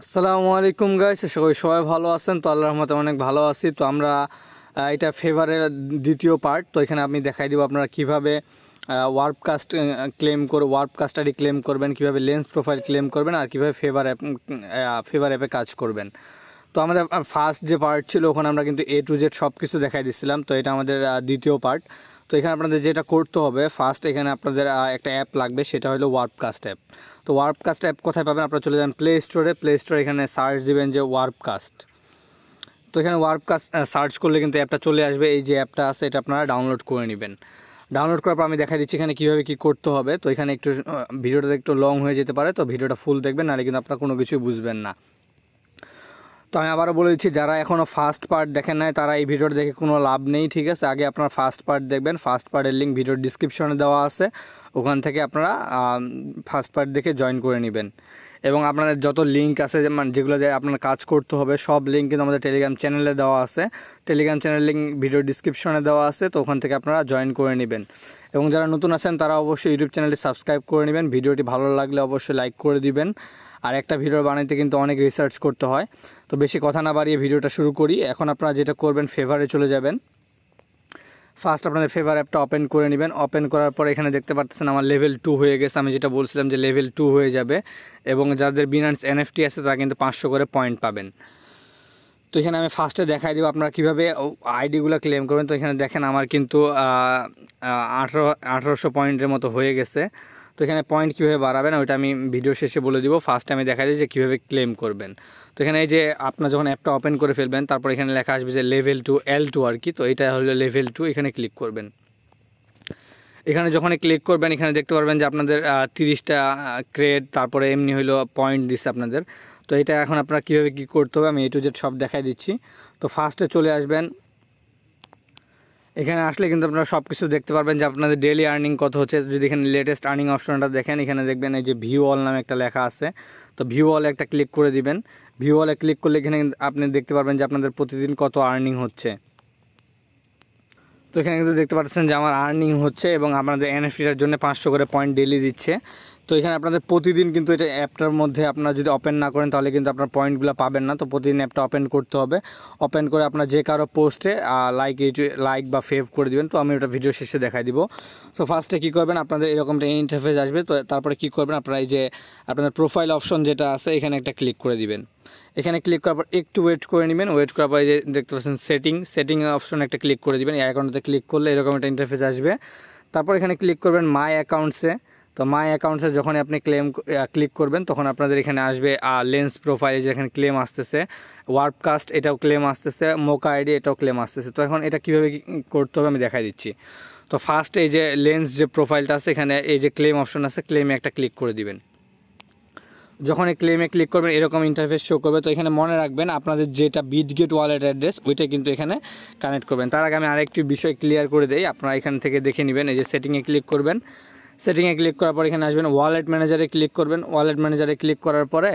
আসসালামু আলাইকুম গাইস, সবাই ভালো আছেন? তো আল্লাহর রহমতে অনেক ভালো আছি। তো আমরা এটা ফেভারের দ্বিতীয় পার্ট। তো এখানে আমি দেখাই দিব আপনারা কীভাবে ওয়ার্পকাস্ট ওয়ার্পকাস্ট আইডি ক্লেম করবেন, কীভাবে লেন্স প্রোফাইল ক্লেম করবেন, আর কীভাবে ফেভার অ্যাপে কাজ করবেন। তো আমাদের ফার্স্ট যে পার্ট ছিল ওখানে আমরা কিন্তু A to Z সব কিছু দেখাই দিচ্ছিলাম। তো এটা আমাদের দ্বিতীয় পার্ট। তো এখানে আপনাদের যেটা করতে হবে, ফার্স্ট এখানে আপনাদের একটা অ্যাপ লাগবে, সেটা হলো ওয়ার্পকাস্ট অ্যাপ। তো ওয়ার্পকাস্ট অ্যাপ কোথায় পাবেন? আপনারা চলে যাবেন প্লে স্টোরে এখানে সার্চ দিবেন যে ওয়ার্পকাস্ট। তো এখানে ওয়ার্পকাস্ট সার্চ করলে কিন্তু অ্যাপটা চলে আসবে। এই যে অ্যাপটা আছে এটা আপনারা ডাউনলোড করে নেবেন। ডাউনলোড করার পর আমি দেখাই দিচ্ছি এখানে কীভাবে কী করতে হবে। তো এখানে একটু ভিডিওটা একটু লং হয়ে যেতে পারে, তো ভিডিওটা ফুল দেখবেন, নাহলে কিন্তু আপনারা কোনো কিছুই বুঝবেন না। তো আমি আবারও বলে দিচ্ছি, যারা এখনও ফার্স্ট পার্ট দেখেন নাই তারা এই ভিডিওটা দেখে কোনো লাভ নেই, ঠিক আছে? আগে আপনারা ফার্স্ট পার্ট দেখবেন। ফার্স্ট পার্টের লিঙ্ক ভিডিওর ডিসক্রিপশনে দেওয়া আছে, ওখান থেকে আপনারা ফার্স্ট পার্ট দেখে জয়েন করে নেবেন। এবং আপনাদের যত লিঙ্ক আছে যেগুলো আপনার কাজ করতে হবে, সব লিঙ্ক কিন্তু আমাদের টেলিগ্রাম চ্যানেলে দেওয়া আছে। টেলিগ্রাম চ্যানেল লিঙ্ক ভিডিওর ডিসক্রিপশনে দেওয়া আছে, তো ওখান থেকে আপনারা জয়েন করে নেবেন। এবং যারা নতুন আছেন তারা অবশ্যই ইউটিউব চ্যানেলটি সাবস্ক্রাইব করে নেবেন। ভিডিওটি ভালো লাগলে অবশ্যই লাইক করে দিবেন। আর একটা ভিডিও বানাইতে কিন্তু অনেক রিসার্চ করতে হয়। তো বেশি কথা না বাড়িয়ে ভিডিওটা শুরু করি। এখন আপনারা যেটা করবেন, ফেভারে চলে যাবেন। ফার্স্ট আপনাদের ফেভার অ্যাপটা ওপেন করে নেবেন। ওপেন করার পর এখানে দেখতে পাচ্ছেন আমার লেভেল 2 হয়ে গেছে। আমি যেটা বলছিলাম যে লেভেল 2 হয়ে যাবে, এবং যাদের বিনান্স NFT আছে তারা কিন্তু 500 করে পয়েন্ট পাবেন। তো এখানে আমি ফার্স্টে দেখাই দেবো আপনারা কীভাবে আইডিগুলো ক্লেম করবেন। তো এখানে দেখেন আমার কিন্তু 1800 পয়েন্টের মতো হয়ে গেছে। তো এখানে পয়েন্ট কীভাবে বাড়াবেন ওইটা আমি ভিডিও শেষে বলে দিব। ফার্স্টে আমি দেখাই দিই যে কীভাবে ক্লেম করবেন। তো এখানে এই যে আপনার যখন অ্যাপটা ওপেন করে ফেলবেন, তারপর এখানে লেখা আসবে যে লেভেল 2 L2 আর কি। তো এটা হলো লেভেল 2, এখানে ক্লিক করবেন। এখানে যখনই ক্লিক করবেন এখানে দেখতে পারবেন যে আপনাদের 30টা ক্রেড, তারপরে এমনি হলো পয়েন্ট দিচ্ছে আপনাদের। তো এটা এখন আপনারা কীভাবে কী করতে হবে আমি A to Z সব দেখাই দিচ্ছি। তো ফার্স্টে চলে আসবেন। এখানে আসলে কিন্তু আপনারা সব কিছু দেখতে পারবেন যে আপনাদের ডেইলি আর্নিং কত হচ্ছে। যদি এখানে লেটেস্ট আর্নিং অপশনটা দেখেন, এখানে দেখবেন এই যে ভিউ অল নামে একটা লেখা আছে। তো ভিউ অলে একটা ক্লিক করে দিবেন। ভিউ অলে ক্লিক করলে এখানে আপনি দেখতে পারবেন যে আপনাদের প্রতিদিন কত আর্নিং হচ্ছে। তো এখানে কিন্তু দেখতে পাচ্ছেন যে আমার আর্নিং হচ্ছে, এবং আপনাদের NFTটার জন্য 500 করে পয়েন্ট ডেইলি দিচ্ছে। তো এখানে আপনাদের প্রতিদিন কিন্তু এটা অ্যাপটার মধ্যে আপনারা যদি ওপেন না করেন তাহলে কিন্তু আপনার পয়েন্টগুলো পাবেন না। তো প্রতিদিন অ্যাপটা ওপেন করতে হবে। ওপেন করে আপনার যে কারো পোস্টে লাইক বা ফেভ করে দিবেন। তো আমি ওটা ভিডিও শেষে দেখাই দিব। তো ফার্স্টে কী করবেন, আপনাদের এরকম একটা ইন্টারফেস আসবে। তো তারপরে কী করবেন, আপনারা এই যে আপনাদের প্রোফাইল অপশন যেটা আছে এখানে একটা ক্লিক করে দিবেন। এখানে ক্লিক করার পর একটু ওয়েট করে নেবেন। ওয়েট করার পর এই যে দেখতে পাচ্ছেন সেটিং অপশন একটা ক্লিক করে দিবেন। এই অ্যাকাউন্টে ক্লিক করলে এরকম একটা ইন্টারফেস আসবে। তারপর এখানে ক্লিক করবেন মাই অ্যাকাউন্টসে। তো মাই অ্যাকাউন্টসে যখনই আপনি ক্লিক করবেন তখন আপনাদের এখানে আসবে লেন্স প্রোফাইল, যেখানে ক্লেম আসতেছে, ওয়ার্পকাস্ট এটাও ক্লেম আসতেছে, মোকা আইডি এটাও ক্লেম আসতেছে। তো এখন এটা কীভাবে করতে হবে আমি দেখাই দিচ্ছি। তো ফার্স্ট এই যে লেন্স যে প্রোফাইলটা আছে এখানে এই যে ক্লেম অপশন আছে, ক্লেমে একটা ক্লিক করে দিবেন। যখন এই ক্লেমে ক্লিক করবেন এরকম ইন্টারফেস শো করবে। তো এখানে মনে রাখবেন আপনাদের যেটা বিটগেট ওয়ালেট অ্যাড্রেস ওইটা কিন্তু এখানে কানেক্ট করবেন। তার আগে আমি আরেকটি বিষয় ক্লিয়ার করে দেই, আপনারা এখান থেকে দেখে নেবেন। এই যে সেটিংয়ে ক্লিক করবেন। সেটিংয়ে ক্লিক করার পর এখানে আসবেন, ওয়ালেট ম্যানেজারে ক্লিক করবেন। ওয়ালেট ম্যানেজারে ক্লিক করার পরে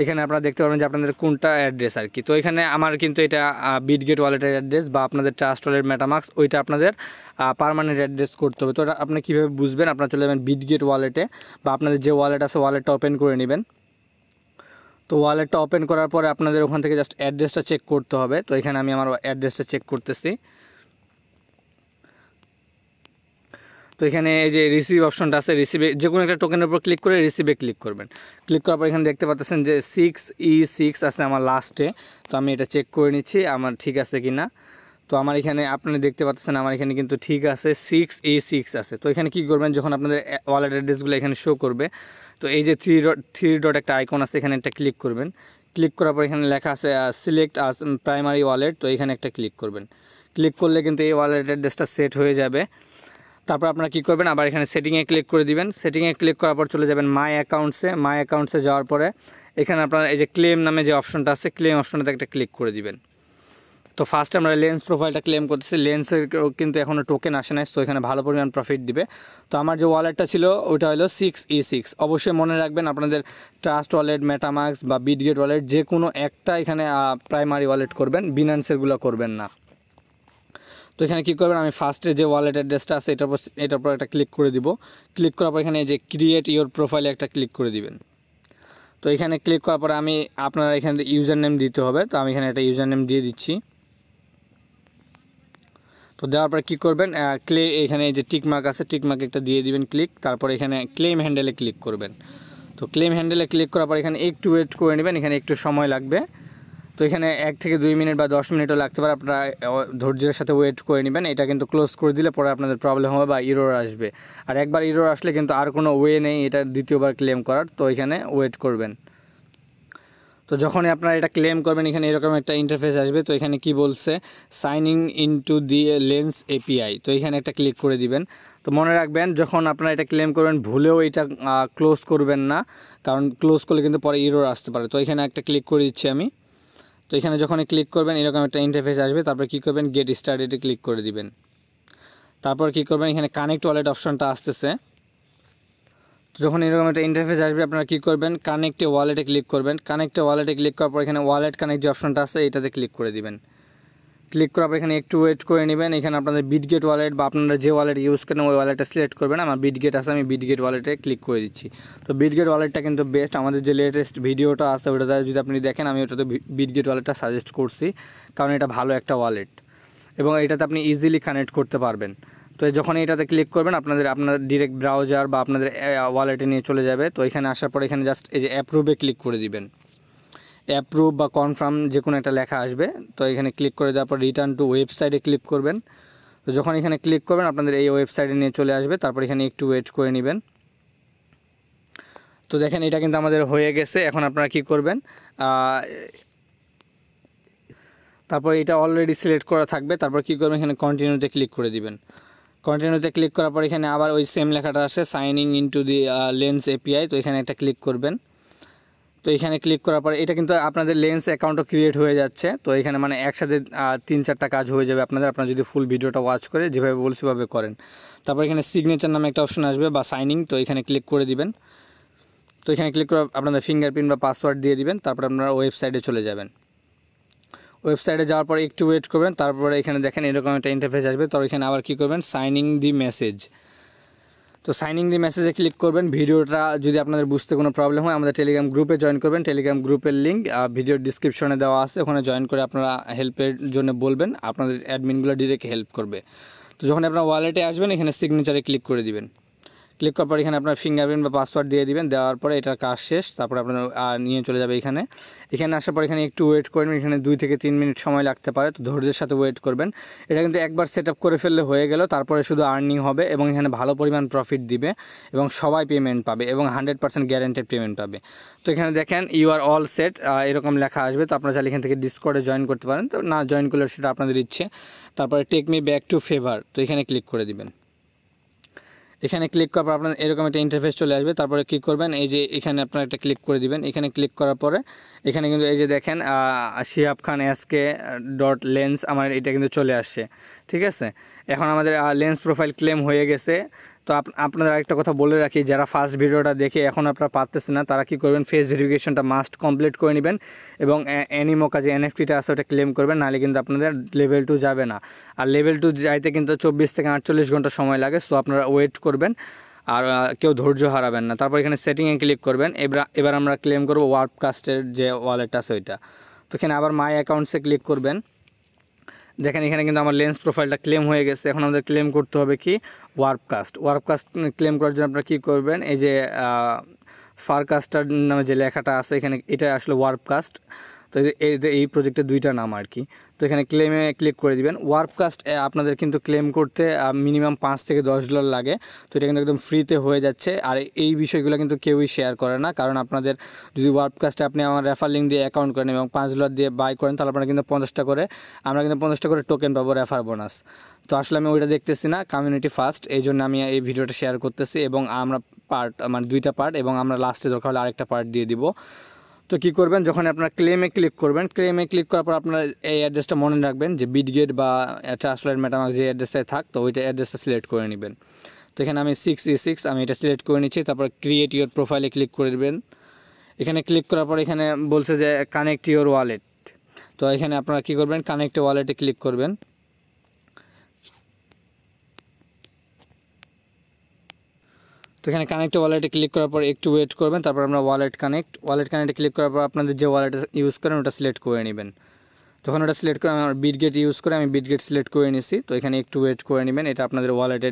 এখানে আপনারা দেখতে পারবেন যে আপনাদের কোনটা অ্যাড্রেস আর কি। তো এখানে আমার কিন্তু এটা বিটগেট ওয়ালেটের অ্যাড্রেস বা আপনাদের ট্রাস্ট ওয়ালেট মেটামাক্স ওইটা আপনাদের পার্মানেন্ট অ্যাড্রেস করতে হবে। তো এটা আপনি কীভাবে বুঝবেন, আপনারা চলে যাবেন বিটগেট ওয়ালেটে, বা আপনাদের যে ওয়ালেট আছে ওয়ালেটটা ওপেন করে নেবেন। তো ওয়ালেটটা ওপেন করার পরে আপনাদের ওখান থেকে জাস্ট অ্যাড্রেসটা চেক করতে হবে। তো এখানে আমি আমার অ্যাড্রেসটা চেক করতেছি। তো এখানে এই যে রিসিভ অপশনটা আছে, রিসিভে যে কোনো একটা টোকেনের উপর ক্লিক করে রিসিভে ক্লিক করবেন। ক্লিক করার পর এখানে দেখতে পাচ্ছেন যে 6E6 আছে আমার লাস্টে। তো আমি এটা চেক করে নিচ্ছি আমার ঠিক আছে কি না। তো আমার এখানে আপনি দেখতে পাচ্ছেন আমার এখানে কিন্তু ঠিক আছে, 6E6 আছে। তো এখানে কী করবেন, যখন আপনাদের ওয়ালেট অ্যাড্রেসগুলো এখানে শো করবে, তো এই যে থ্রি ডট একটা আইকন আছে এখানে একটা ক্লিক করবেন। ক্লিক করার পর এখানে লেখা আছে সিলেক্ট আস প্রাইমারি ওয়ালেট। তো এখানে একটা ক্লিক করবেন। ক্লিক করলে কিন্তু এই ওয়ালেট অ্যাড্রেসটা সেট হয়ে যাবে। তারপর আপনারা কী করবেন, আবার এখানে সেটিংয়ে ক্লিক করে দিবেন। সেটিংয়ে ক্লিক করার পর চলে যাবেন মাই অ্যাকাউন্টসে যাওয়ার পরে এখানে আপনারা এই যে ক্লেম নামে যে অপশনটা আছে ক্লেম অপশনটাতে একটা ক্লিক করে দিবেন। তো ফার্স্ট আমরা লেন্স প্রোফাইলটা ক্লেম করতেছি। লেন্সের কিন্তু এখনও টোকেন আসে নাই, তো এখানে ভালো পরিমাণ প্রফিট দিবে। তো আমার যে ওয়ালেটটা ছিল ওইটা হলো 6E6। অবশ্যই মনে রাখবেন আপনাদের ট্রাস্ট ওয়ালেট, মেটামাক্স বা বিটগেট ওয়ালেট যে কোনো একটা এখানে প্রাইমারি ওয়ালেট করবেন, বিনান্সেরগুলো করবেন না। তো এখানে কী করবেন, আমি ফার্স্টে যে ওয়ালেট অ্যাড্রেসটা আছে এটার পর একটা ক্লিক করে দিব। ক্লিক করার পর এখানে এই যে ক্রিয়েট ইওর প্রোফাইলে একটা ক্লিক করে দিবেন। তো এখানে ক্লিক করার পরে আমি আপনারা এখানে ইউজার নেম দিতে হবে, তো আমি এখানে একটা ইউজার নেম দিয়ে দিচ্ছি। তো দেওয়ার পরে কী করবেন, এখানে এই যে টিক মার্ক আছে, টিক মার্ক একটা দিয়ে দিবেন ক্লিক, তারপর এখানে ক্লেম হ্যান্ডেলে ক্লিক করবেন। তো ক্লেম হ্যান্ডেলে ক্লিক করার পর এখানে একটু ওয়েট করে নেবেন, এখানে একটু সময় লাগবে। তো এখানে 1 থেকে 2 মিনিট বা 10 মিনিটও লাগতে পারে, আপনারা ধৈর্যের সাথে ওয়েট করে নেবেন। এটা কিন্তু ক্লোজ করে দিলে পরে আপনাদের প্রবলেম হবে বা ইরর আসবে, আর একবার ইরর আসলে কিন্তু আর কোনো ওয়ে নেই এটা দ্বিতীয়বার ক্লেম করার। তো এখানে ওয়েট করবেন। তো যখনই আপনারা এটা ক্লেম করবেন এখানে এরকম একটা ইন্টারফেস আসবে। তো এখানে কি বলছে, সাইনিং ইনটু দি লেন্স এপিআই, তো এখানে একটা ক্লিক করে দিবেন। তো মনে রাখবেন যখন আপনারা এটা ক্লেম করবেন ভুলেও এটা ক্লোজ করবেন না, কারণ ক্লোজ করলে কিন্তু পরে ইরর আসতে পারে। তো এখানে একটা ক্লিক করে দিচ্ছি আমি। তো এখানে যখনই ক্লিক করবেন এরকম একটা ইন্টারফেস আসবে, তারপর কী করবেন, গেট স্টার্টেডে ক্লিক করে দিবেন। তারপর কী করবেন, এখানে কানেক্ট ওয়ালেট অপশনটা আসতেছে। তো যখন এরকম একটা ইন্টারফেস আসবে আপনারা কী করবেন, কানেক্টে ওয়ালেটে ক্লিক করবেন। কানেক্টে ওয়ালেটে ক্লিক করার পর এখানে ওয়ালেট কানেক্ট যে অপশনটা আছে এটাতে ক্লিক করে দিবেন। ক্লিক করার পর এখানে একটু ওয়েট করে নেবেন। এখানে আপনাদের বিটগেট ওয়ালেট বা আপনারা যে ওয়ালেট ইউজ করেন ওই ওয়ালেটটা সিলেক্ট করবেন। আমার বিটগেট আছে, আমি বিটগেট ওয়ালেটে ক্লিক করে দিচ্ছি। তো বিটগেট ওয়ালেটটা কিন্তু বেস্ট, আমাদের যে লেটেস্ট ভিডিওটা আছে ওটা যদি আপনি দেখেন আমি ওটাতে বিটগেট ওয়ালেটটা সাজেস্ট করছি, কারণ এটা ভালো একটা ওয়ালেট এবং এটাতে আপনি ইজিলি কানেক্ট করতে পারবেন। তো যখন এটাতে ক্লিক করবেন আপনার ডিরেক্ট ব্রাউজার বা আপনাদের ওয়ালেটে নিয়ে চলে যাবে। তো এখানে আসার পর এখানে জাস্ট এই যে অ্যাপ্রুভে ক্লিক করে দিবেন। অ্যাপ্রুভ বা কনফার্ম যে কোনো একটা লেখা আসবে। তো এখানে ক্লিক করে দেওয়ার পর রিটার্ন টু ওয়েবসাইটে ক্লিক করবেন। তো যখন এখানে ক্লিক করবেন আপনাদের এই ওয়েবসাইটে নিয়ে চলে আসবে। তারপর এখানে একটু ওয়েট করে নেবেন। তো দেখেন এটা কিন্তু আমাদের হয়ে গেছে। এখন আপনারা কি করবেন, তারপর এটা অলরেডি সিলেক্ট করা থাকবে। তারপর কী করবেন, এখানে কন্টিনিউতে ক্লিক করে দিবেন। কন্টিনিউতে ক্লিক করার পর এখানে আবার ওই সেম লেখাটা আসে, সাইনিং ইনটু দি লেন্স এপিআই। তো এখানে একটা ক্লিক করবেন। তো এখানে ক্লিক করার পর এটা কিন্তু আপনাদের লেন্স অ্যাকাউন্টও ক্রিয়েট হয়ে যাচ্ছে। তো এখানে মানে একসাথে 3-4টা কাজ হয়ে যাবে আপনারা যদি ফুল ভিডিওটা ওয়াচ করে যেভাবে বলছি সেভাবে করেন। তারপর এখানে সিগনেচার নামে একটা অপশন আসবে বা সাইনিং, তো এখানে ক্লিক করে দিবেন। তো এখানে ক্লিক করে আপনাদের ফিঙ্গারপ্রিন্ট বা পাসওয়ার্ড দিয়ে দিবেন। তারপর আপনারা ওয়েবসাইটে চলে যাবেন। ওয়েবসাইটে যাওয়ার পর একটু ওয়েট করবেন। তারপরে এখানে দেখেন এরকম একটা ইন্টারফেস আসবে। তো এখানে আবার কী করবেন, সাইনিং দি মেসেজ। তো সাইনিং দি মেসেজে ক্লিক করবেন। ভিডিওটা যদি আপনাদের বুঝতে কোনো প্রবলেম হয় আমাদের টেলিগ্রাম গ্রুপে জয়েন করবেন। টেলিগ্রাম গ্রুপের লিঙ্ক ভিডিওর ডিসক্রিপশনে দেওয়া আছে, ওখানে জয়েন করে আপনারা হেল্পের জন্য বলবেন, আপনাদের অ্যাডমিনগুলো ডিরেক্ট হেল্প করবে। তো যখন আপনার ওয়ালেটে আসবেন এখানে সিগনেচারে ক্লিক করে দিবেন। ক্লিক করার পর এখানে আপনার ফিঙ্গারপ্রিন্ট বা পাসওয়ার্ড দিয়ে দিবেন। দেওয়ার পরে এটার কাজ শেষ। তারপর আপনার নিয়ে চলে যাবে এখানে আসার পর এখানে একটু ওয়েট করবেন। এখানে 2 থেকে 3 মিনিট সময় লাগতে পারে, তো ধৈর্যের সাথে ওয়েট করবেন। এটা কিন্তু একবার সেট আপ করে ফেললে হয়ে গেল। তারপরে শুধু আর্নিং হবে এবং এখানে ভালো পরিমাণ প্রফিট দিবে এবং সবাই পেমেন্ট পাবে এবং 100% গ্যারান্টেড পেমেন্ট পাবে। তো এখানে দেখেন ইউ আর অল সেট এরকম লেখা আসবে। তো আপনারা চাইলে এখান থেকে ডিসকর্ডে জয়েন করতে পারেন, তো না জয়েন করলে সেটা আপনাদের ইচ্ছে। তারপরে take me back to favour, তো এখানে ক্লিক করে দিবেন। এখানে ক্লিক করার পর আপনার এরকম একটা ইন্টারফেস চলে আসবে। তারপরে কী করবেন, এই যে এখানে আপনার একটা ক্লিক করে দিবেন। এখানে ক্লিক করার পরে এখানে কিন্তু এই যে দেখেন শিহাব খান এসকে ডট লেন্স আমার এটা কিন্তু চলে আসছে, ঠিক আছে। এখন আমাদের লেন্স প্রোফাইল ক্লেম হয়ে গেছে। তো আপনাদের আরেকটা কথা বলে রাখি, যারা ফার্স্ট ভিডিওটা দেখে এখন আপনারা পারতেছেন না তারা কী করবেন, ফেস ভেরিফিকেশনটা মাস্ট কমপ্লিট করে নেবেন এবং অ্যানিমোকা যে এনএফটিটা আছে ওটা ক্লেম করবেন, নাহলে কিন্তু আপনাদের লেভেল 2 যাবে না। আর লেভেল 2 যাইতে কিন্তু 24 থেকে 48 ঘন্টা সময় লাগে। সো আপনারা ওয়েট করবেন আর কেউ ধৈর্য হারাবেন না। তারপর এখানে সেটিংয়ে ক্লিক করবেন। এবার আমরা ক্লেম করব ওয়ার্ককাস্টের যে ওয়ালেট আছে ওইটা। তো এখানে আবার মাই অ্যাকাউন্টসে ক্লিক করবেন। দেখেন এখানে কিন্তু আমার লেন্স প্রোফাইলটা ক্লেম হয়ে গেছে। এখন আমাদের ক্লেম করতে হবে কি, ওয়ার্ককাস্ট ক্লেম করার জন্য আপনারা কী করবেন, এই যে ফারকাস্টার নামে যে লেখাটা আছে এখানে এটা আসলে ওয়ার্ককাস্ট। তো এই প্রজেক্টের 2টা নাম আর কি। তো এখানে ক্লেমে ক্লিক করে দিবেন। ওয়ার্ককাস্ট আপনাদের কিন্তু ক্লেম করতে মিনিমাম $5 থেকে $10 লাগে। তো এটা কিন্তু একদম ফ্রিতে হয়ে যাচ্ছে। আর এই বিষয়গুলো কিন্তু কেউই শেয়ার করে না, কারণ আপনাদের যদি ওয়ার্ককাস্টে আপনি আমার রেফার লিঙ্ক দিয়ে অ্যাকাউন্ট করেন এবং $5 দিয়ে বাই করেন তাহলে আপনারা কিন্তু 50টা করে আমরা কিন্তু 50টা করে টোকেন পাবো রেফার বোনাস। তো আসলে আমি ওইটা দেখতেছি না, কমিউনিটি ফার্স্ট, এই জন্য আমি এই ভিডিওটা শেয়ার করতেছি এবং আমরা মানে 2টা পার্ট এবং আমরা লাস্টে দরকার হলে আরেকটা পার্ট দিয়ে দিব। তো কী করবেন, যখন আপনারা ক্লেমে ক্লিক করবেন, ক্লেমে ক্লিক করার পর আপনারা এই অ্যাড্রেসটা মনে রাখবেন যে বিটগেট বা ট্রান্সলেট মেটামার্ক যে অ্যাড্রেসটায় থাক, তো ওইটা অ্যাড্রেসটা সিলেক্ট করে নেবেন। তো এখানে আমি 6E6 আমি এটা সিলেক্ট করে নিচ্ছি। তারপর ক্রিয়েট ইউর প্রোফাইলে ক্লিক করে দেবেন। এখানে ক্লিক করার পর এখানে বলছে যে কানেক্ট ইউর ওয়ালেট। তো এখানে আপনারা কী করবেন, কানেক্ট ওয়ালেটে ক্লিক করবেন। তো এখানে কানেক্ট ওয়ালেটে ক্লিক করার পর একটু ওয়েট করবেন, তারপর আমরা ওয়ালেটে ক্লিক করার পর আপনাদের যে ওয়ালেট ইউজ করেন ওটা সিলেক্ট করে নেবেন। যখন ওটা সিলেক্ট করে আমার বিটগেট ইউজ করে আমি বিটগেট সিলেক্ট করে নিছি। তো এখানে একটু ওয়েট করে নেবেন, এটা আপনাদের ওয়ালেটে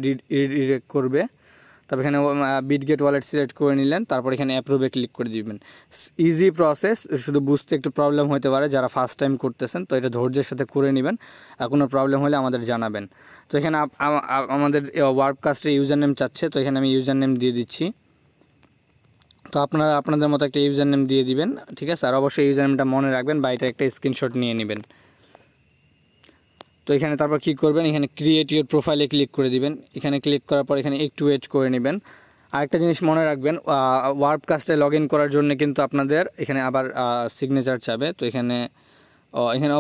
রিডিরেক্ট করবে। তারপর এখানে বিটগেট ওয়ালেট সিলেক্ট করে নিলেন, তারপর এখানে অ্যাপ্রুভে ক্লিক করে দিবেন। ইজি প্রসেস, শুধু বুঝতে একটু প্রবলেম হতে পারে যারা ফার্স্ট টাইম করতেছেন, তো এটা ধৈর্যের সাথে করে নেবেন। আর কোনো প্রবলেম হলে আমাদের জানাবেন। তো এখানে আমাদের ওয়ার্ককাস্টের ইউজার নেম চাচ্ছে, তো এখানে আমি ইউজার নেম দিয়ে দিচ্ছি। তো আপনারা আপনাদের মতো একটা ইউজার নেম দিয়ে দিবেন, ঠিক আছে। আর অবশ্যই ইউজার নেমটা মনে রাখবেন বা এটা একটা স্ক্রিনশট নিয়ে নেবেন। তো এখানে তারপর কী করবেন, এখানে ক্রিয়েট ইউর প্রোফাইলে ক্লিক করে দিবেন। এখানে ক্লিক করার পর এখানে একটু ওয়েট করে নেবেন। আরেকটা জিনিস মনে রাখবেন, ওয়ার্ককাস্টে লগ ইন করার জন্য কিন্তু আপনাদের এখানে আবার সিগনেচার চাবে। তো এখানে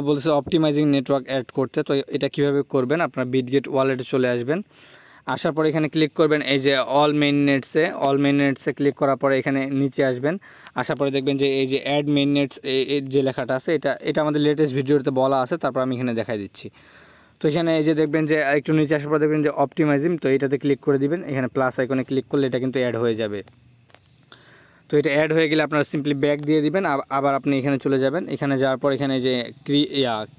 বলছে অপটিমাইজিং নেটওয়ার্ক অ্যাড করতে। তো এটা কীভাবে করবেন, আপনার বিটগেট ওয়ালেটে চলে আসবেন। আসার পরে এখানে ক্লিক করবেন এই যে অল মেইন নেটসে ক্লিক করার পরে এখানে নিচে আসবেন। আসার পরে দেখবেন যে এই যে অ্যাড মেইন নেটস এই যে লেখাটা আছে, এটা আমাদের লেটেস্ট ভিডিওতে বলা আছে, তারপর আমি এখানে দেখাই দিচ্ছি। তো এখানে এই যে দেখবেন যে একটু নিচে আসার পর দেখবেন যে অপটিমাইজিং, তো এটাতে ক্লিক করে দিবেন। এখানে প্লাস আইকনে ক্লিক করলে এটা কিন্তু অ্যাড হয়ে যাবে। তো এটা অ্যাড হয়ে গেলে আপনারা সিম্পলি ব্যাক দিয়ে দিবেন, আবার আপনি এখানে চলে যাবেন। এখানে যাওয়ার পর এখানে যে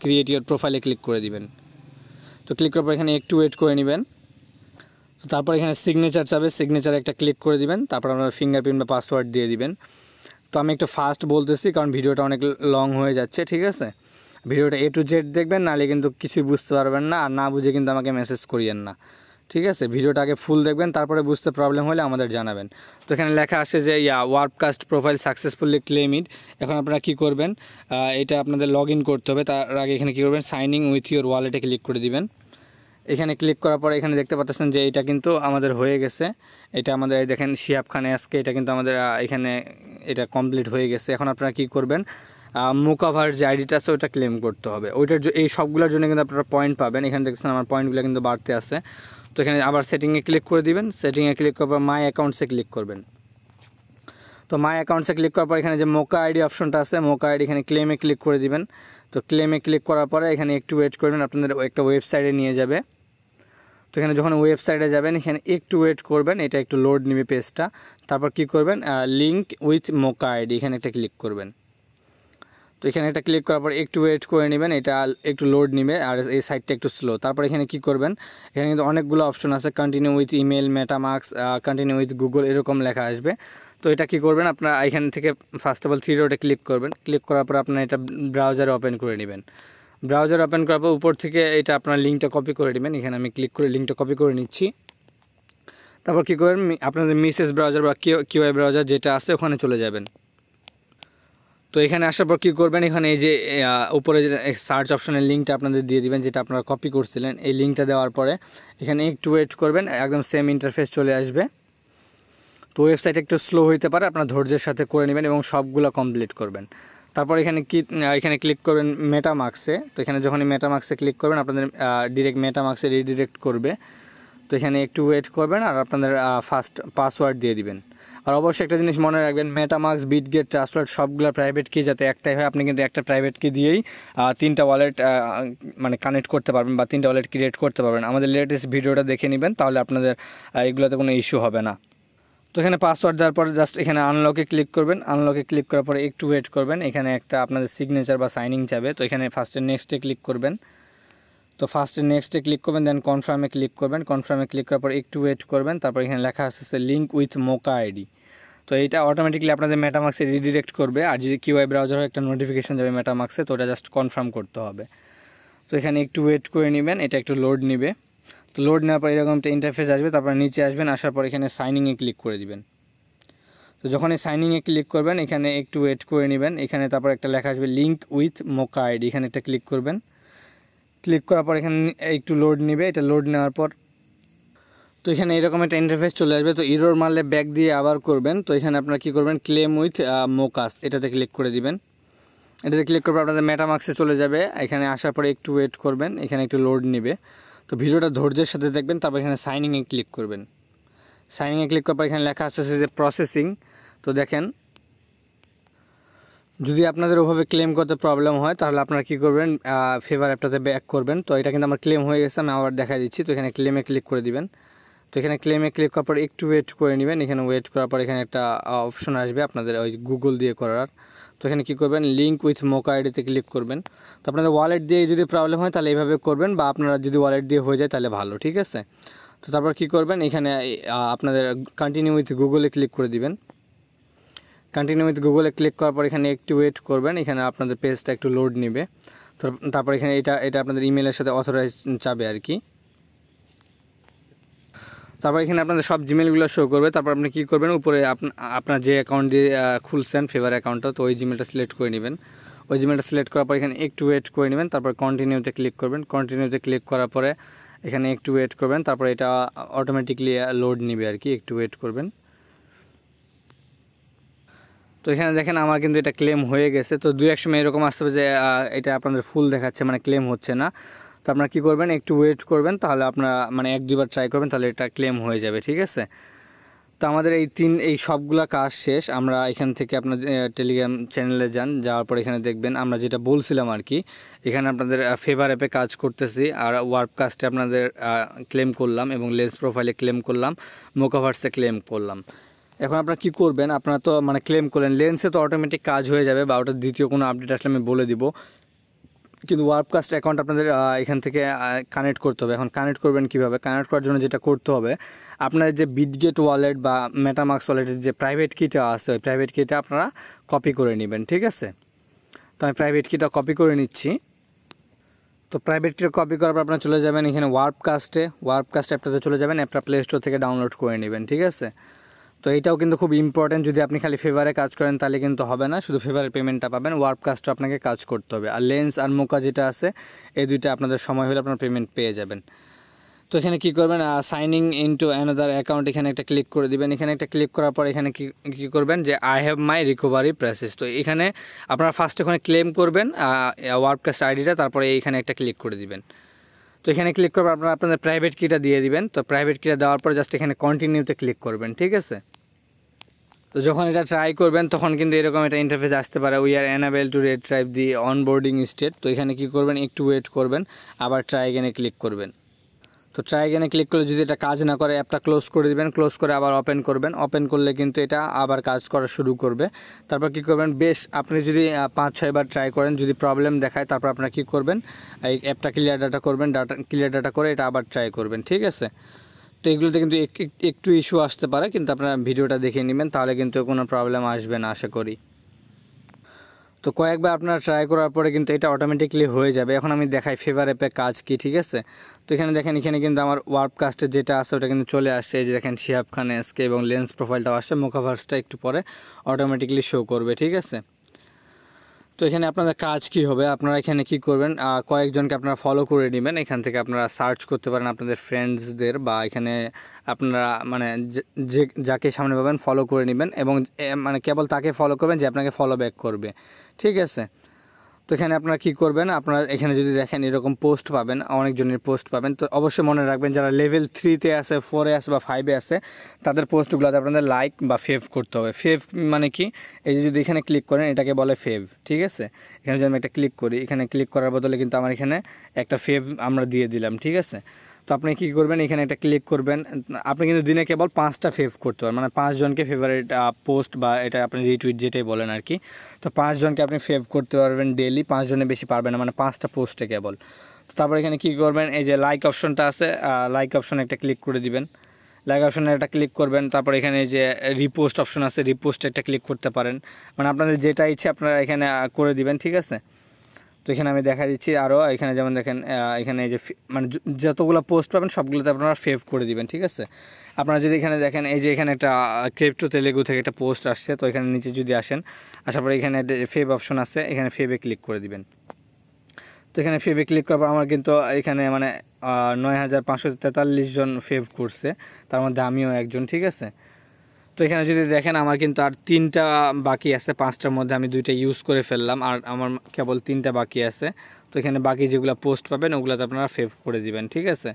ক্রিয়েট ইউর প্রোফাইলে ক্লিক করে দিবেন। তো ক্লিক করার পর এখানে একটু ওয়েট করে নেবেন। তো তারপর এখানে সিগনেচার চাবে, সিগনেচার একটা ক্লিক করে দিবেন। তারপর আপনারা ফিঙ্গারপ্রিন্ট বা পাসওয়ার্ড দিয়ে দিবেন। তো আমি একটু ফাস্ট বলতেছি কারণ ভিডিওটা অনেক লং হয়ে যাচ্ছে, ঠিক আছে। ভিডিওটা A to Z দেখবেন, নাহলে কিন্তু কিছুই বুঝতে পারবেন না, আর না বুঝে কিন্তু আমাকে মেসেজ করিয়েন না, ঠিক আছে। ভিডিওটা আগে ফুল দেখবেন, তারপরে বুঝতে প্রবলেম হলে আমাদের জানাবেন। তো এখানে লেখা আসে যে ওয়ার্ককাস্ট প্রোফাইল সাকসেসফুলি ক্লেমিড। এখন আপনারা কী করবেন, এটা আপনাদের লগ ইন করতে হবে। তার আগে এখানে কী করবেন, সাইনিং উইথ ইউর ওয়ালেটে ক্লিক করে দিবেন। এখানে ক্লিক করার পরে এখানে দেখতে পাচ্ছেন যে এটা কিন্তু আমাদের হয়ে গেছে। এটা আমাদের দেখেন শিহাব খান এসকে, এটা কিন্তু আমাদের এখানে এটা কমপ্লিট হয়ে গেছে। এখন আপনারা কী করবেন, মুকাভার যে আইডিটা আছে ওটা ক্লেম করতে হবে। ওইটার এই সবগুলোর জন্য কিন্তু আপনারা পয়েন্ট পাবেন। এখানে দেখছেন আমার পয়েন্টগুলো কিন্তু বাড়তে আছে। তো এখানে আবার সেটিংয়ে ক্লিক করে দিবেন। সেটিংয়ে ক্লিক করার পর মাই অ্যাকাউন্টসে ক্লিক করবেন। তো মাই অ্যাকাউন্টসে ক্লিক করার পর এখানে যে মোকা আইডি অপশনটা আছে, মোকা আইডি এখানে ক্লেমে ক্লিক করে দিবেন। তো ক্লেমে ক্লিক করার পরে এখানে একটু ওয়েট করবেন, আপনাদের একটা ওয়েবসাইটে নিয়ে যাবে। তো এখানে যখন ওয়েবসাইটে যাবেন এখানে একটু ওয়েট করবেন, এটা একটু লোড নেবে পেজটা। তারপর কি করবেন, লিঙ্ক উইথ মোকা আইডি এখানে একটা ক্লিক করবেন। তো এখানে একটা ক্লিক করার পর একটু ওয়েট করে নেবেন, এটা একটু লোড নেবে আর এই সাইটটা একটু স্লো। তারপর এখানে কি করবেন, এখানে কিন্তু অনেকগুলো অপশন আছে, continue with email, MetaMask, continue with Google, এরকম লেখা আসবে। তো এটা কি করবেন, আপনারা এখান থেকে ফার্স্ট অফ অল 3 ডটে ক্লিক করবেন। ক্লিক করার পর আপনারা এটা ব্রাউজারে ওপেন করে নেবেন। ব্রাউজার ওপেন করার পর উপর থেকে এটা আপনার লিঙ্কটা কপি করে নেবেন। এখানে আমি ক্লিক করে লিঙ্কটা কপি করে নিচ্ছি। তারপর কী করবেন, আপনাদের মিসেস ব্রাউজার বা কিউআই ব্রাউজার যেটা আছে ওখানে চলে যাবেন। তো এখানে আসার পর কী করবেন, এখানে এই যে উপরে সার্চ অপশনের লিঙ্কটা আপনাদের দিয়ে দিবেন, যেটা আপনারা কপি করছিলেন। এই লিঙ্কটা দেওয়ার পরে এখানে একটু ওয়েট করবেন, একদম সেম ইন্টারফেস চলে আসবে। তো ওয়েবসাইট একটু স্লো হইতে পারে, আপনার ধৈর্যের সাথে করে নেবেন এবং সবগুলো কমপ্লিট করবেন। তারপর এখানে ক্লিক করবেন মেটামাস্কে। তো এখানে যখনই মেটামাস্কে ক্লিক করবেন আপনাদের ডিরেক্ট মেটামাস্কে রিডিরেক্ট করবে। তো এখানে একটু ওয়েট করবেন আর আপনাদের ফার্স্ট পাসওয়ার্ড দিয়ে দিবেন। আর অবশ্যই একটা জিনিস মনে রাখবেন, মেটামাস্ক, বিটগেট, ট্রাস্টওয়ার্ড সবগুলো প্রাইভেট কি যাতে একটাই হয়। আপনি কিন্তু একটা প্রাইভেট কি দিয়েই 3টা ওয়ালেট মানে কানেক্ট করতে পারবেন বা 3টা ওয়ালেট ক্রিয়েট করতে পারবেন। আমাদের লেটেস্ট ভিডিওটা দেখে নেবেন, তাহলে আপনাদের এগুলোতে কোনো ইস্যু হবে না। তো এখানে পাসওয়ার্ড দেওয়ার পরে জাস্ট এখানে আনলকে ক্লিক করবেন। আনলকে ক্লিক করার পরে একটু ওয়েট করবেন, এখানে একটা আপনাদের সিগনেচার বা সাইনিং চাবে। তো এখানে ফার্স্টে নেক্সটে ক্লিক করবেন। তো ফার্স্টে নেক্সটে ক্লিক করবেন, দেন কনফার্মে ক্লিক করবেন। কনফার্মে ক্লিক করার পর একটু ওয়েট করবেন। তারপর এখানে লেখা আসছে লিঙ্ক উইথ মোকা আইডি। তো এইটা অটোমেটিকলি আপনাদের মেটামাস্কে রিডিরেক্ট করবে। আর যদি কিউআই ব্রাউজার হয় একটা নোটিফিকেশন যাবে মেটামাস্কে, তো ওটা জাস্ট কনফার্ম করতে হবে। তো এখানে একটু ওয়েট করে নেবেন, এটা একটু লোড নেবে। তো লোড নেওয়ার পর এরকম একটা ইন্টারফেস আসবে। তারপর নিচে আসবেন, আসার পর এখানে সাইনিংয়ে ক্লিক করে দিবেন। তো যখন এই সাইনিংয়ে ক্লিক করবেন এখানে একটু ওয়েট করে নেবেন। এখানে তারপর একটা লেখা আসবে লিঙ্ক উইথ মোকা আইডি, এখানে একটা ক্লিক করবেন। ক্লিক করার পর এখানে একটু লোড নেবে। এটা লোড নেওয়ার পর তো এখানে এরকম একটা ইন্টারফেস চলে আসবে। তো ইরোর মারলে ব্যাক দিয়ে আবার করবেন। তো এখানে আপনারা কী করবেন, ক্লেম উইথ মোকাস এটাতে ক্লিক করে দিবেন। এটাতে ক্লিক করবে আপনাদের মেটামাস্কে চলে যাবে। এখানে আসার পরে একটু ওয়েট করবেন, এখানে একটু লোড নেবে। তো ভিডিওটা ধৈর্যের সাথে দেখবেন। তারপর এখানে সাইনিংয়ে ক্লিক করবেন। সাইনিংয়ে ক্লিক করার পর এখানে লেখা আসছে যে প্রসেসিং। তো দেখেন, যদি আপনাদের ওভাবে ক্লেম করতে প্রবলেম হয় তাহলে আপনারা কী করবেন, ফেভার অ্যাপটাতে ব্যাক করবেন। তো এটা কিন্তু আমার ক্লেম হয়ে গেছে, আমি আবার দেখা দিচ্ছি। তো এখানে ক্লেমে ক্লিক করে দিবেন। তো এখানে ক্লেমে ক্লিক করার পর একটু ওয়েট করে নেবেন। এখানে ওয়েট করার পর এখানে একটা অপশন আসবে আপনাদের ওই গুগল দিয়ে করার। তো এখানে কী করবেন, লিঙ্ক উইথ মোকা আইডিতে ক্লিক করবেন। তো আপনাদের ওয়ালেট দিয়ে যদি প্রবলেম হয় তাহলে এইভাবে করবেন, বা আপনারা যদি ওয়ালেট দিয়ে হয়ে যায় তাহলে ভালো, ঠিক আছে। তো তারপর কী করবেন, এখানে আপনাদের কন্টিনিউ উইথ গুগলে ক্লিক করে দিবেন। কন্টিনিউ উইথ গুগলে ক্লিক করার পর এখানে একটু ওয়েট করবেন, এখানে আপনাদের পেজটা একটু লোড নেবে। তো তারপর এখানে এটা আপনাদের ইমেলের সাথে অথরাইজ চাবে আর কি। তারপর এখানে আপনাদের সব জিমেলগুলো শো করবে। তারপর আপনি কী করবেন, উপরে আপনার যে অ্যাকাউন্ট দিয়ে খুলছেন ফেভার অ্যাকাউন্টটা, তো ওই জিমেলটা সিলেক্ট করে নেবেন। ওই জিমেলটা সিলেক্ট করার পর এখানে একটু ওয়েট করে নেবেন। তারপর কন্টিনিউতে ক্লিক করবেন। কন্টিনিউতে ক্লিক করার পরে এখানে একটু ওয়েট করবেন। তারপর এটা অটোমেটিকলি লোড নেবে আর কি, একটু ওয়েট করবেন। তো এখানে দেখেন আমার কিন্তু এটা ক্লেম হয়ে গেছে। তো 2-1 সময় এরকম আসতে হবে যে এটা আপনাদের ফুল দেখাচ্ছে, মানে ক্লেম হচ্ছে না। তো আপনারা কী করবেন, একটু ওয়েট করবেন, তাহলে আপনারা মানে 1-2 বার ট্রাই করবেন, তাহলে এটা ক্লেম হয়ে যাবে, ঠিক আছে। তো আমাদের এই সবগুলা কাজ শেষ। আমরা এখান থেকে আপনার টেলিগ্রাম চ্যানেলে যাওয়ার পর এখানে দেখবেন আমরা যেটা বলছিলাম আর কি, এখানে আপনাদের ফেভার অ্যাপে কাজ করতেছি, আর ওয়ার্ক কাস্টে আপনাদের ক্লেম করলাম, এবং লেন্স প্রোফাইলে ক্লেম করলাম, মোকাভার্সে ক্লেম করলাম। এখন আপনারা কী করবেন, আপনারা তো মানে ক্লেম করলেন, লেন্সে তো অটোমেটিক কাজ হয়ে যাবে, বা ওটার দ্বিতীয় কোনো আপডেট আসলে আমি বলে দিব। কিন্তু ওয়ার্ককাস্ট অ্যাকাউন্ট আপনাদের এখান থেকে কানেক্ট করতে হবে। এখন কানেক্ট করবেন কীভাবে, কানেক্ট করার জন্য যেটা করতে হবে, আপনার যে বিটগেট ওয়ালেট বা মেটামাক্স ওয়ালেটের যে প্রাইভেট কিটা আছে, ওই প্রাইভেট কিটা আপনারা কপি করে নেবেন, ঠিক আছে। তো আমি প্রাইভেট কিটা কপি করে নিচ্ছি। তো প্রাইভেট কিটা কপি করার পর আপনারা চলে যাবেন এখানে ওয়ার্ককাস্ট অ্যাপটাতে চলে যাবেন, অ্যাপটা প্লে স্টোর থেকে ডাউনলোড করে নেবেন, ঠিক আছে। তো এইটাও কিন্তু খুব ইম্পর্টেন্ট, যদি আপনি খালি ফেভারে কাজ করেন তাহলে কিন্তু হবে না, শুধু ফেভারের পেমেন্টটা পাবেন, ওয়ার্ককাস্টও আপনাকে কাজ করতে হবে। আর লেন্স আর মোকা যেটা আছে, এই দুইটা আপনাদের সময় হলে আপনার পেমেন্ট পেয়ে যাবেন। তো এখানে কী করবেন, সাইনিং ইনটু অ্যানাদার অ্যাকাউন্ট, এখানে একটা ক্লিক করে দিবেন। এখানে একটা ক্লিক করার পর এখানে কী করবেন যে I have my recovery process. তো এখানে আপনারা ফার্স্ট ওখানে ক্লেম করবেন ওয়ার্ককাস্ট আইডিটা, তারপরে এইখানে একটা ক্লিক করে দিবেন। তো এখানে ক্লিক করবেন, আপনারা আপনাদের প্রাইভেট কিটা দিয়ে দিবেন। তো প্রাইভেট কিটা দেওয়ার পর জাস্ট এখানে কন্টিনিউতে ক্লিক করবেন, ঠিক আছে। তো যখন এটা ট্রাই করবেন তখন কিন্তু এরকম একটা ইন্টারফেস আসতে পারে, we are unable to retrieve the onboarding state. তো এখানে কী করবেন, একটু ওয়েট করবেন, আবার ট্রাই এগেনে ক্লিক করবেন। তো ট্রাই এগেনে ক্লিক করলে যদি এটা কাজ না করে, অ্যাপটা ক্লোজ করে দিবেন, ক্লোজ করে আবার ওপেন করবেন। ওপেন করলে কিন্তু এটা আবার কাজ করা শুরু করবে। তারপর কী করবেন, আপনি যদি 5-6 বার ট্রাই করেন, যদি প্রবলেম দেখায়, তারপর আপনারা কী করবেন, এই অ্যাপটা ক্লিয়ার ডাটা করবেন, ক্লিয়ার ডাটা করে এটা আবার ট্রাই করবেন, ঠিক আছে। তো এগুলোতে কিন্তু একটু ইস্যু আসতে পারে, কিন্তু আপনারা ভিডিওটা দেখে নেবেন, তাহলে কিন্তু কোনো প্রবলেম আসবে না আশা করি। তো কয়েকবার আপনারা ট্রাই করার পরে কিন্তু এটা অটোমেটিকলি হয়ে যাবে। এখন আমি দেখাই ফেভার অ্যাপে কাজ কি, ঠিক আছে। তো এখানে দেখেন, এখানে কিন্তু আমার ওয়ার্ককাস্টে যেটা আছে ওটা কিন্তু চলে আসছে। এই যে দেখেন শিহাব খান এসকে এবং লেন্স প্রোফাইলটাও আসছে, মোকাভার্সটা একটু পরে অটোমেটিকলি শো করবে, ঠিক আছে। তো এখানে আপনাদের কাজ কি হবে, আপনারা এখানে কি করবেন, কয়েকজনকে আপনারা ফলো করে নেবেন। এখান থেকে আপনারা সার্চ করতে পারেন আপনাদের ফ্রেন্ডসদের, বা এখানে আপনারা মানে যে যাকে সামনে পাবেন ফলো করে নেবেন, এবং মানে কেবল তাকে ফলো করবেন যে আপনাকে ফলো ব্যাক করবে, ঠিক আছে। তো এখানে আপনারা কী করবেন, আপনারা এখানে যদি দেখেন এরকম পোস্ট পাবেন, অনেকজনের পোস্ট পাবেন। তো অবশ্যই মনে রাখবেন যারা লেভেল 3-তে আছে, 4-এ আছে বা 5-এ আছে, তাদের পোস্টগুলোতে আপনাদের লাইক বা ফেভ করতে হবে। ফেভ মানে কি, এই যে যদি এখানে ক্লিক করেন এটাকে বলে ফেভ, ঠিক আছে। এখানে যদি আমি একটা ক্লিক করি, এখানে ক্লিক করার বদলে কিন্তু আমার এখানে একটা ফেভ আমরা দিয়ে দিলাম, ঠিক আছে। তো আপনি কী করবেন, এখানে একটা ক্লিক করবেন। আপনি কিন্তু দিনে কেবল 5টা ফেভ করতে পারেন, মানে 5 জনকে ফেভারিট পোস্ট বা এটা আপনি রিটুইট যেটাই বলেন আর কি। তো 5 জনকে আপনি ফেভ করতে পারবেন ডেলি, 5 জনের বেশি পারবেন না, মানে 5টা পোস্টে কেবল। তো তারপর এখানে কী করবেন, এই যে লাইক অপশনটা আছে, লাইক অপশনে একটা ক্লিক করে দিবেন। লাইক অপশনে একটা ক্লিক করবেন, তারপর এখানে যে রিপোস্ট অপশন আছে, রিপোস্টে একটা ক্লিক করতে পারেন, মানে আপনাদের যেটা ইচ্ছে আপনারা এখানে করে দিবেন, ঠিক আছে। তো এখানে আমি দেখা দিচ্ছি আরও, এখানে যেমন দেখেন এখানে এই যে মানে যতগুলো পোস্ট পাবেন সবগুলোতে আপনারা ফেভ করে দিবেন, ঠিক আছে। আপনারা যদি এখানে দেখেন, এই যে এখানে একটা ক্রিপ্টো তেলেগু থেকে একটা পোস্ট আসছে, তো এখানে নিচে যদি আসেন, আসার পরে এখানে ফেভ অপশন আছে, এখানে ফেভে ক্লিক করে দিবেন। তো এখানে ফেভে ক্লিক করার পর আমার কিন্তু এখানে মানে 9543 জন ফেভ করছে, তার মধ্যে আমিও একজন, ঠিক আছে। তো এখানে যদি দেখেন আমার কিন্তু আর 3টা বাকি আছে, 5টার মধ্যে আমি 2টা ইউজ করে ফেললাম, আর আমার কেবল 3টা বাকি আছে। তো এখানে বাকি যেগুলো পোস্ট পাবেন ওগুলোতে আপনারা ফেভ করে দিবেন, ঠিক আছে।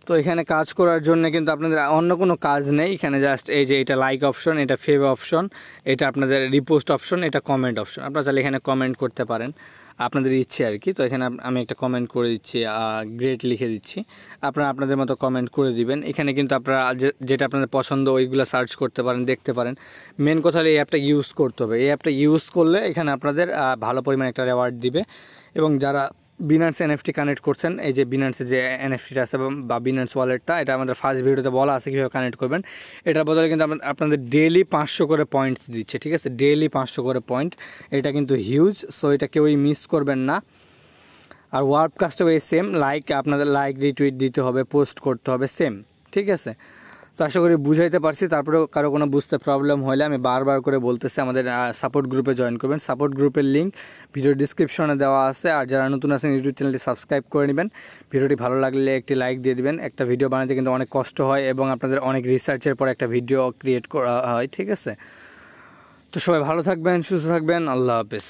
তো এখানে কাজ করার জন্য কিন্তু আপনাদের অন্য কোনো কাজ নেই, এখানে জাস্ট এই যে এটা লাইক অপশন, এটা ফেভ অপশন, এটা আপনাদের রিপোস্ট অপশন, এটা কমেন্ট অপশন। আপনারা চাইলে এখানে কমেন্ট করতে পারেন, আপনাদের ইচ্ছে আর কি। তো এখানে আমি একটা কমেন্ট করে দিচ্ছি, গ্রেট লিখে দিচ্ছি, আপনারা আপনাদের মতো কমেন্ট করে দিবেন। এখানে কিন্তু আপনারা যেটা আপনাদের পছন্দ ওইগুলো সার্চ করতে পারেন, দেখতে পারেন। মেন কথা হলো এই অ্যাপটা ইউজ করতে হবে। এই অ্যাপটা ইউজ করলে এখানে আপনাদের ভালো পরিমাণে একটা রেওয়ার্ড দিবে। এবং যারা বিনান্স এনএফটি কানেক্ট করছেন, এই যে বিনান্সের যে এনএফটিটা আছে বা বিনান্স ওয়ালেটটা, এটা আমাদের ফার্স্ট ভিডিওতে বলা আছে কীভাবে কানেক্ট করবেন। এটার বদলে কিন্তু আপনাদের ডেইলি 500 করে পয়েন্টস দিচ্ছে, ঠিক আছে, ডেইলি 500 করে পয়েন্ট। এটা কিন্তু হিউজ, সো এটা কেউই মিস করবেন না। আর ওয়ার্ক কাজটাও এই সেম, আপনাদের লাইক রিটুইট দিতে হবে, পোস্ট করতে হবে, সেম, ঠিক আছে। তো আশা করি বুঝাইতে পারছি। তারপরেও কারো কোনো বুঝতে প্রবলেম হলে আমি বারবার করে বলতেছি, আমাদের সাপোর্ট গ্রুপে জয়েন করবেন। সাপোর্ট গ্রুপের লিঙ্ক ভিডিও ডিসক্রিপশনে দেওয়া আছে। আর যারা নতুন আছেন ইউটিউব চ্যানেলটি সাবস্ক্রাইব করে নেবেন। ভিডিওটি ভালো লাগলে একটি লাইক দিয়ে দিবেন। একটা ভিডিও বানাতে কিন্তু অনেক কষ্ট হয় এবং আপনাদের অনেক রিসার্চের পর একটা ভিডিও ক্রিয়েট করা হয়, ঠিক আছে। তো সবাই ভালো থাকবেন, সুস্থ থাকবেন, আল্লাহ হাফেজ।